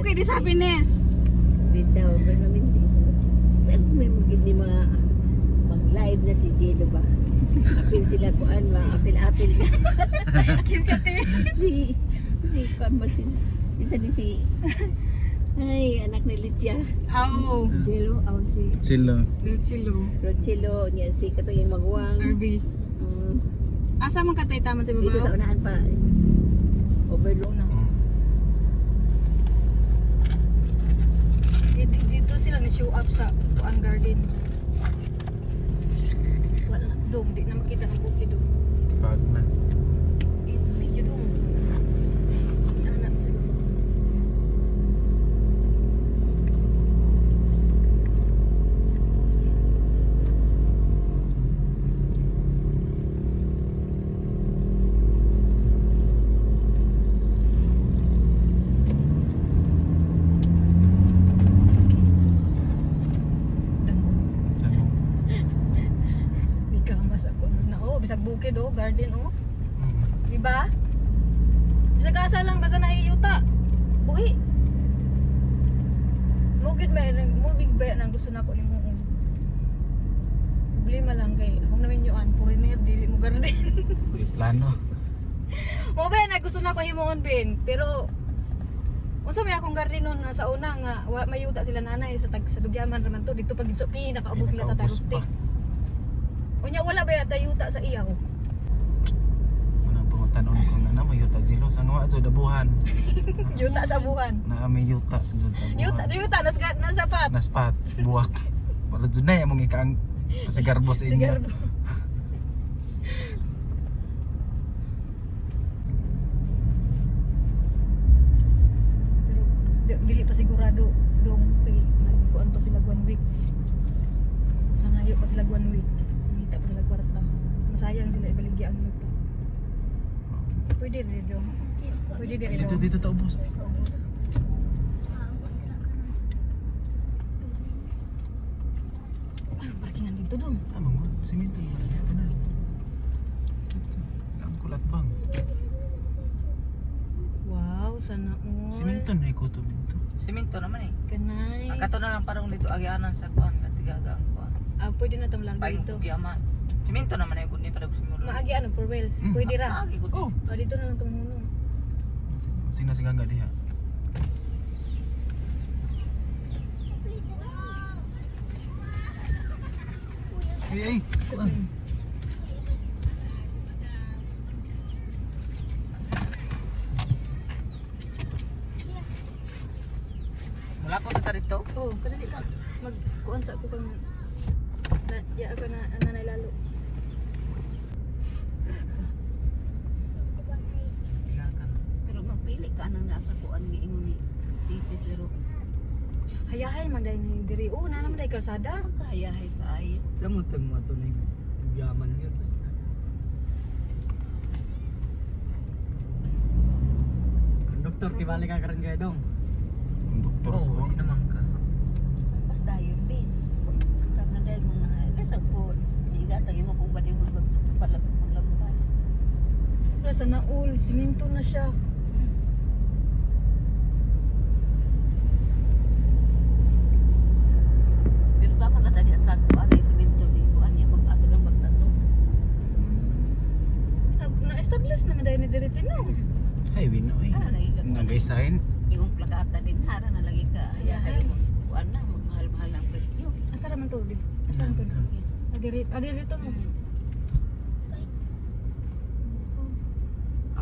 bukid is happiness. Bitaw, pero hindi. Pero may magiging ni mga mag-live na si Jello ba? Apil sila kuan, mga apil-apil na. Kinsa ti. Si kuan mo si si ay, anak ni Litia. Oo. Jello, si Silo. Luchilo. Rochelo, niya si katong magwang. Arby. Asa man katay tama sa Dito sa babaw? unahan pa. Overlook na. Dito sila ni show up sa Kuan Garden. Wala dong, di na makita ng bukid dong. Pag na. Medyo dong. Anak sa babaw. Ikamas ako na bisag bukid garden di ba? Bisag asa lang basta naiyuta. Buhi. Mugid ba nang gusto nako nimo. Problema lang kay akong namin yuan foreigner dili mo garden. May plano. Mo ba na gusto nako himuon bin, pero unsa may akong garden nun sa una nga may yuta sila nanay sa Dugyaman raman to dito pag sa pinakaubos nila tatay Pinakaubos pa. rustic. Unya wala ba yata yuta sa iyaw? Manang pangutanon ko na may yuta Jilo sa nga jo dabuhan. Yuta sa buhan. Na may yuta jud sa buhan. Yuta na sapat. Na spot buwak. Wala jud na among ikaang pasigarbo sa inyo. Sigarbo. Pero dili pa sigurado dong kay nagkuan pa sila 1 week. Nangayo pa sila 1 week. Ngita pa sila kwarta. Masayang sila ibaligya ang yuta. Pwede rin dong. Pwede rin Dito dong. dito ta ubos. Parkingan dito dong. Tama mo, simento mo na. Ang kulat bang. Wow, sana all. Simento na ikuto dito. Simento naman eh. Kanay. Ang kato na lang parang dito agianan sa kuan, katigaga ang kuan. Pwede na tamlang Paing dito. kugiaman. Simento naman eh kundi para simuro. Maagi ano for wells. Pwede ra. Agi ko. Oh, Dito na lang tumuno. sinasigaga diha. Hey, kuan. Mula ko sa dito. Oh, kadali ka. Magkuan sa ako kang ya ako na nanay lalo. Sigakan. Pero magpili ka nang nasa kuan ni ingon ni Tisi pero Hayahay man dai ni diri. Oh, na naman dai kalsada. magkahayahay sa ay. Lamutan mo ato ni kugiaman yun basta. Doktor kibali ka karon kay dong. Konduktor ko. Oh, di naman ka. Pas dayon bis. Tap na dahil mga lesag po. Igatang imo kung badi mo paglabas. Wala sa naul, simento na siya. Pero tama na tadi sa kuan ay simento ni kuan niya pag ato lang magtaso. Na-establish naman dai ni diri tino. Ay, wino eh. Ara lagi ka kuan. Nag-sign. Imong plakata din hara na lagi ka hayahay mo. Kuan na mahal-mahal ang presyo. Asa ra man to di? Asa man to? Adiri to mo.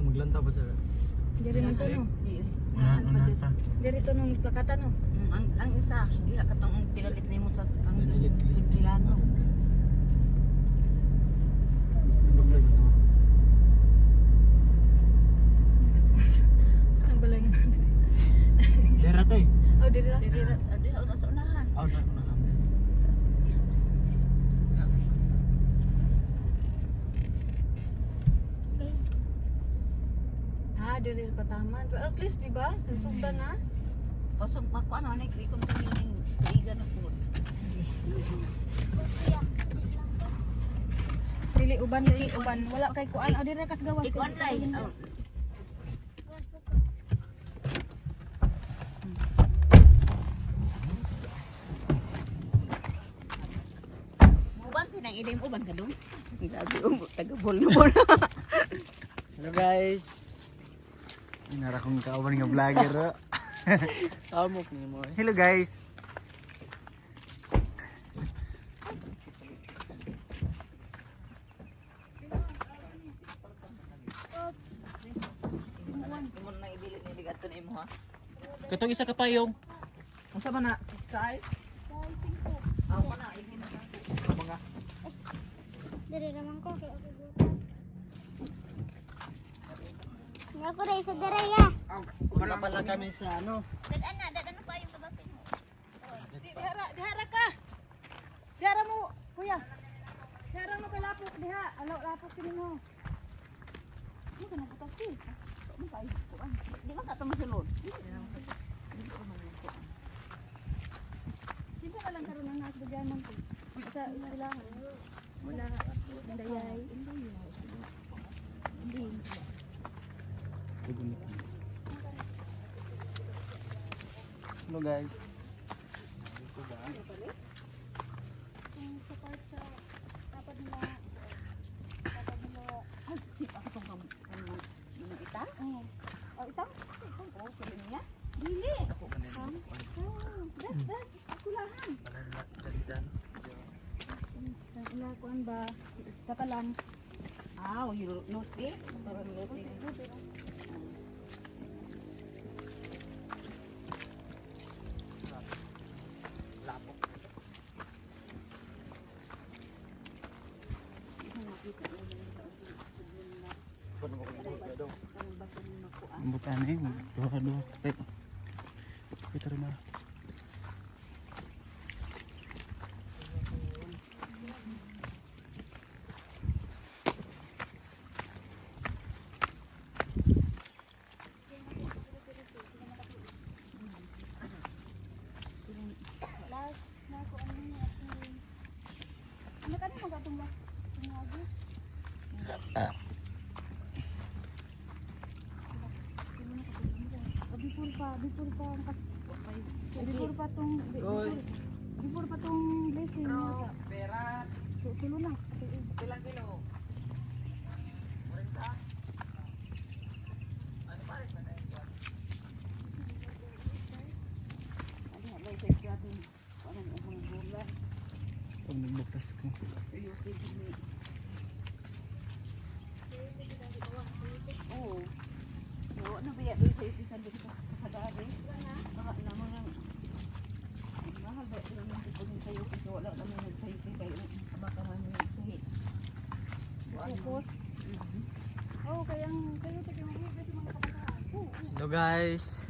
Maglanta pa sa. Diri man to no. Di Unahan pa. Diri to nung plakata no. ang isa diha katong pinalit nimo sa ang Pinalit. Pilano. Ang balay nga. Dera to eh. Oh, diri ra. Diha una sa unahan. Oh, na. Diri pataman. Pero at least di ba? Nasugda na. Pasok makuan ano ni ikon to ning iga na po. Dili uban dili uban. Wala kay kuan. O diri kas gawas. Ikuan lay. man ka dong. Grabe taga-bol na mo. Hello guys. Inara kong kauban nga vlogger. Samok ni mo. Hello guys. Mo na ibili ni digato ni mo ha. Katong isa ka payong. Unsa man na si size? Ako na ibili na. Mga Dari naman ko kay ako bukas. Nga ko rin sa dere ya. Wala pala kami sa ano. Dadan pa yung babasin mo. Dihara ka. Dihara mo, kuya. Dihara mo kay lapok diha. Alaw lapok kini mo. Mo kana butas ki. Mo kay ko an. di ba ka tamo sulod? Di ba lang karon ang nasbigyan man ko. Sa ilahan. Wala dayay. Hello guys. Yung support sa dapat nila. Ay, si pa tong kam yung ita? Oh, ito? Oh, sila niya. Dili. Das. Kulahan. Wala kuan ba? Isa ka lang. Ah, yung note. Parang note. Bukan eh, dua. Kita rumah. Last na ko ano niya. Ano ka mo gatong last? Tumagi. Before pa before pa tong blessing niya. Pera. Tulo lang. Ilang kilo? Pag nagbukas ko. Oo. Oo, ano ba yan? Doon sa isa dito sa dati? Mahal na mga... Mahal ba yun ang tipunin sa'yo kasi wala naman nagsayo kayo. Baka man yung sahi. Focus. Oh, kayang kayo tayo mag kasi mga kabataan. Hello guys.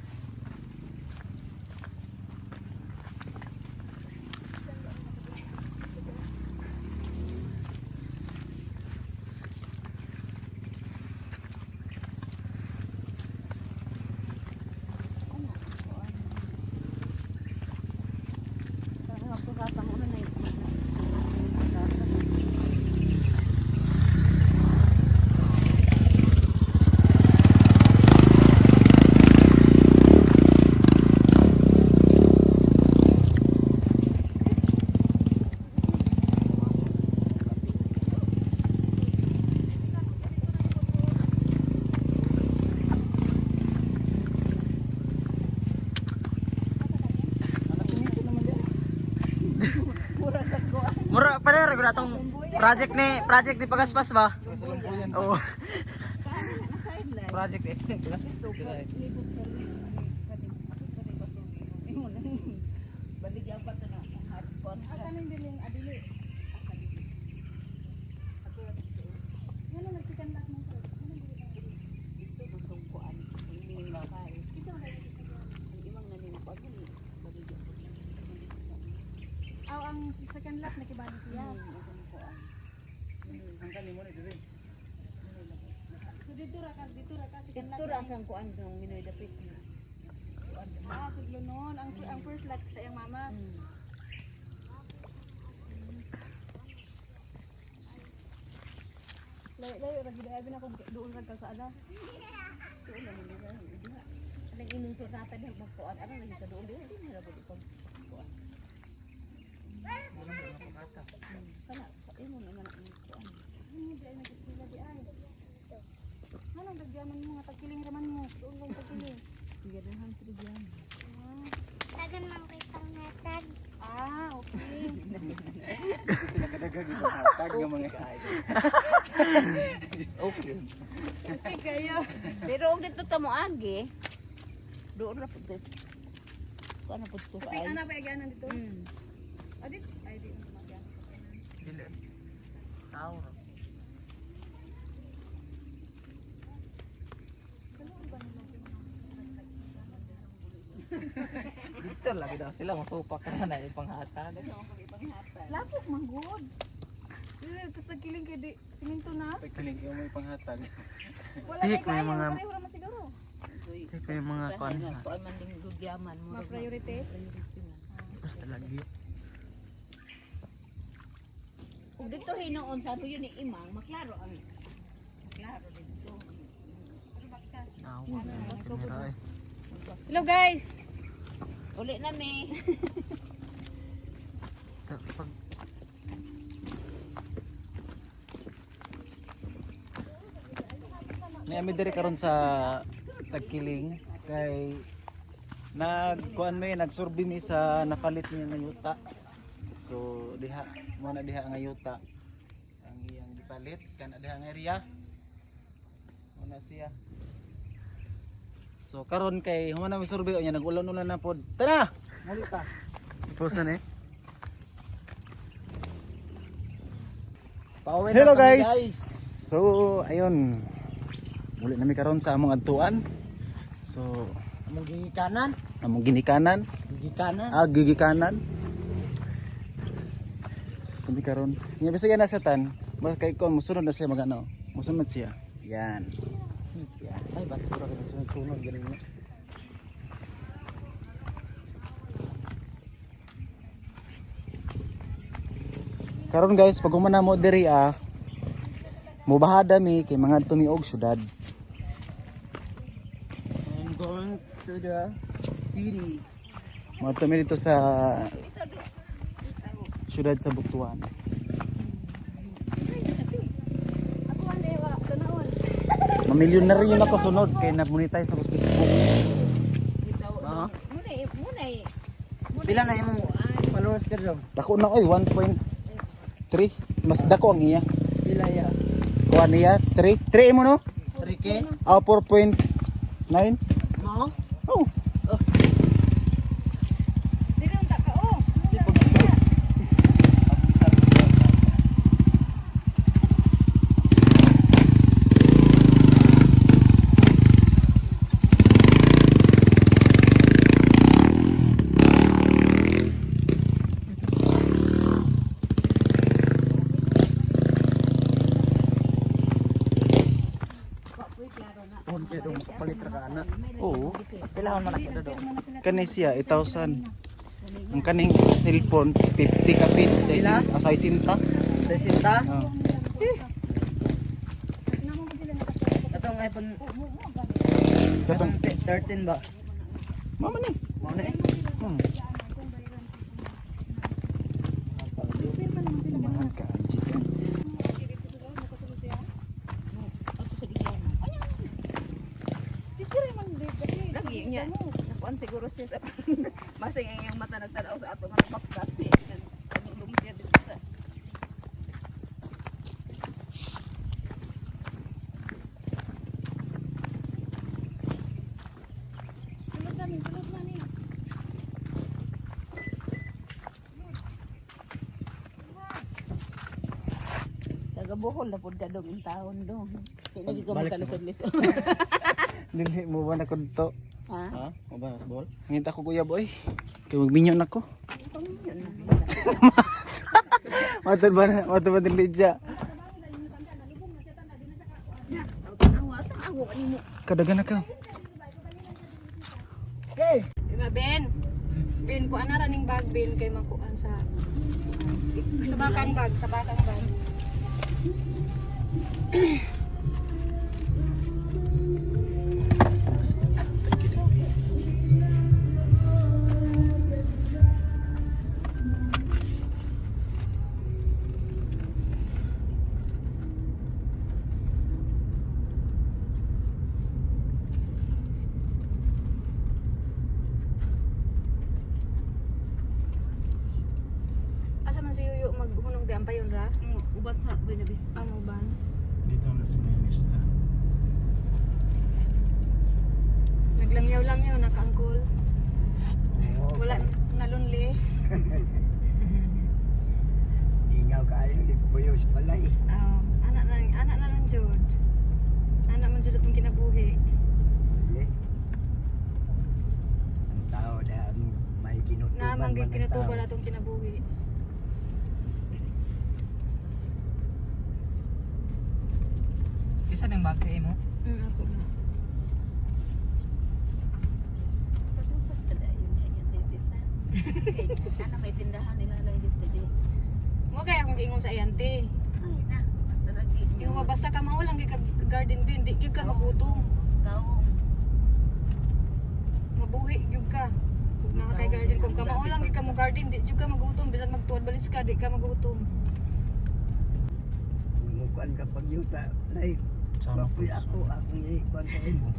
Mura pa rin ko tong project ni Pagaspas ba? Oo. Project eh. Baligyan pa ito na. Hardcore. Kanang diling adili. Ano nagsikan last mo? Ito itong kuan. Hindi nila kaya. Ang imang naninapag. Baligyan pa ito. Aw ang second lap nakibali siya. Itong kuan. Ang kani mo ni dire. So dito ra ka second lap. Ito ra ang kuan ng Minoy Dapit. Ah, siglo noon ang first lap sa iyang mama. Layo ra gid abi na kung doon ra ka sa ada. Doon naman nila. Ang imong surata din magkuan. Ano lagi sa doon din? Hindi nila pwede pag kuan. Kana, sa imo naman ang kuan. Ano di ay nag-eskwela di ay. Anong dagyaman mo nga tagkiling raman mo? Doon lang tagkiling. Ganahan sa diyan. Tagan man kay panghatag. Ah, okay. Tag nga mga Okay. Okay kayo. Pero og dito ta mo agi. Doon ra pud dito. Kuan pud sa Kapit ay. ana pa aganan dito. Hmm. Adit ay di mo magyan. Dili. Tao. Dito lagi daw sila matupak na na yung panghatag. Lapok man good. Dili ta sa kiling kay di siminto na. Pagkiling yung may panghatag. Wala Tihik kay mo yung kaya, mga- pareho raman siguro. Ito yung mga kuan. Kuan man ding gudyaman mo. Mas priority. Basta lagi. Kung dito hinoon sa yun ni Imang, maklaro ang maklaro dito. Nawa. Kamera eh. Hello guys. Uli na mi. Pag Niami diri karon sa Tagkiling kay nagkuan mi nagsurvey mi sa napalit niya nga yuta. So diha mo na diha nga yuta ang iyang gipalit kana diha nga area. Una siya. So karon kay human na mi survey nya nag-ulan-ulan na pod. Tara, muli ta. pusan eh. Pauwi Hello guys. So ayun. Muli na mi karon sa among adtuan. So Among gigikanan, among ginikanan, gigikanan. gigikanan. Kami karon. Nya bisag na sa tan, mas kay kon musunod na siya magano. Musunod siya. Yan. Siya. Ay, batura ka sunod-sunod galing na. Karon guys, pag humana mo diri mubahada mi kay mga tumiog syudad. I'm going to the city. Mga tumi dito sa syudad sa Butuan. Ako ang dewa, tanaon. Mamilyonaryo na ko sunod kay na-monetize na ko sa Facebook. Oo. Muna Pila na imong followers ka daw? Dako na oy 1.3. Mas dako ang iya. Pila ya? Kuha niya 3. 3 mo no? 3K? 4.9. Mo? Oh. Dili ang taka oh. Pon kay dong palit ra ka ana. Oo. Pila man nakita daw? Kani siya 8,000. Ang kaning cellphone 50 kapit sa Pila? sa isinta. Sa sinta? Ah. Atong iPhone Katong 13 ba? mama ni. Mao na eh. Mahal ka. lagi niya. Nakuan siguro siya sa masing ang iyang mata nagtanaw sa ato nga podcast eh. Lumpia dito sa Sulod na ni. taga Bohol na pud kadong in taon dong. Di lagi ka Balik magkalusod-lisod. Dili mo ba na kunto? Ha? Ha? Mo ba ball? Ngita ko kuya boy. Kay magminyo na ko. Yun na. Matod ba dili dya? Tanawa kanimo. Kadagan na ka. Diba, Ben? Ben, kuha na raning bag, Ben, kay makuhaan sa bakang bag, sa bakang bag. man si Yuyo maghunong di ampayon ra. Ubat sa Benavista. Amo ban. Dito na sa Mayanista. Naglangyaw-langyaw na kaangkol. Oo. Wala na lonely. Ingaw kayo, ibuyos balay. Anak na lang jud. Anak man jud atong kinabuhi. Dili. Ang tao na may kinutuban Na man manggig ang kinatuban tao. atong kinabuhi. Isa nang bagay mo? Ako na. Sana may tindahan nila lay dito di. Mo kaya akong giingon sa ayante. Ay na, basta lagi. Yung nga basta ka maulang gyud kag garden bin, di gyud ka magutom. Taong Mabuhi gyud ka. Kung naka kay garden kung ka maulang gyud ka mo garden, di gyud ka magutom bisan magtuod balis ka, di ka magutom. Mukuan kapag yuta, lay. Sama po. Bapoy ako, akong iikwan sa imo.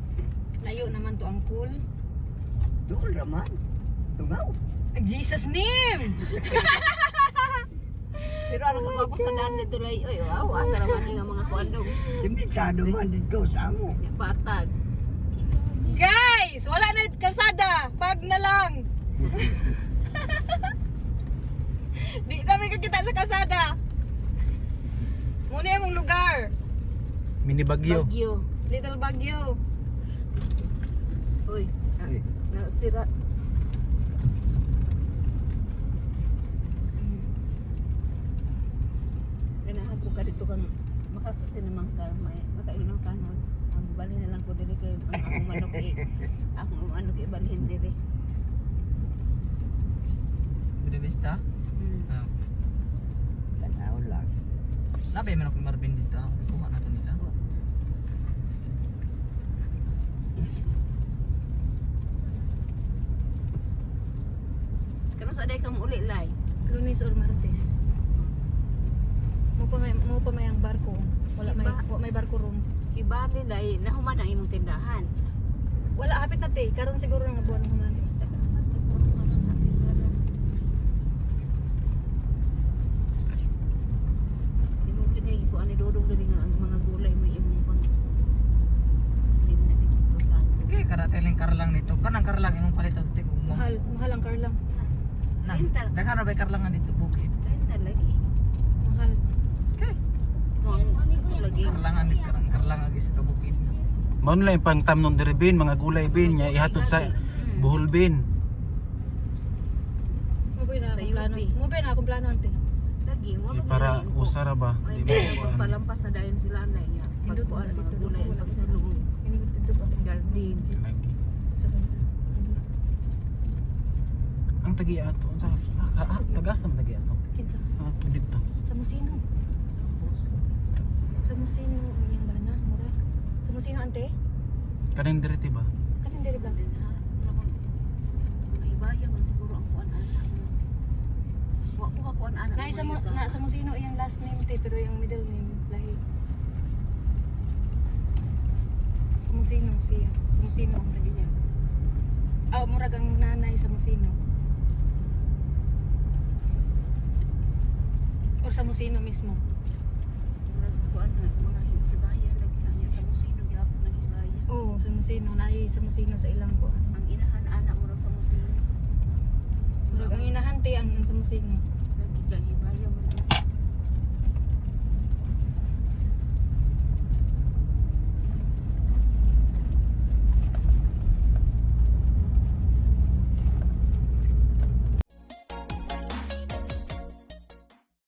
Layo naman to ang pool. Doon raman. Tungaw. Jesus name. pero ano ka papasadaan dito lay. Oy, wow, asa raman nga mga kuandong. Simitado man dito sa amo. Patag. Guys, wala na kalsada. Pag na lang. Di kami kakita sa kalsada. Muna yung lugar. Mini Bagyo. Bagyo. Little Baguio. Uy, Ay, nasira. Ganahan ko ka dito kang makasusin naman ka, may makailang ka nga. Ang balhin na lang ko dili kay ang akong manok akong manok balhin diri. Benavista? Hmm. tanaw lang. Nabay man akong Marvin dito. Ikuha na to nila. Kano sa day kang uli lay? Lunes or Martes. Mo pa may ang barko. Wala may barko room. Kibali lay nahuman ang imong tindahan. Wala hapit na te. Karon siguro nga buwan ng humanis. Imong kinay ko ani dodong diri nga ang mga gulay mo imong pang din na dito sa Okay, karateling karlang nito. Kanang karlang imong palitan ti ko mo. Mahal ang karlang. Nang daghan ra bay karlangan dito bukid. renta lagi. Mahal. Okay. Kung lagi Karlangan dito karlang agi sa kabukid. Mao na lang yung pangtamnon diri bin, mga gulay bin nya ihatod sa buhol bin. Mo ba na Sa akong plano? UP. Mo ba na akong plano ante? lagi mo lagi Para na info. usara ba? Ay, Di ba? palampas na dayon sila na niya. Indot Pagkuan mo mga dito, gulay dito, pag dito. sa loob Ini ko dito pa. garden. Lagi. Sa kanila. Ang tagi ato sa taga sa tagi ato. Kinsa? Dito. Sa Musino. Sa Musino. Yang bana, mura. Sa Musino ante? Kaning diri ti ba? Kanin diri ba? Din ha. Mga ibaya man siguro ang kuan anak mo. Wa ko ka kuan anak. Na sa Musino iyang last name te pero yung middle name lahi. Sa Musino siya. Sa Musino ang tagi niya. Murag ang nanay sa Musino. O sa Musino mismo. Kuan mga ibaya lagi niya sa musino gyapon ng ibaya. Oo, sa Musino. Naay sa Musino sa ilang ko. Ang inahan anak mo sa musino. Murag ang inahante ang sa Musino.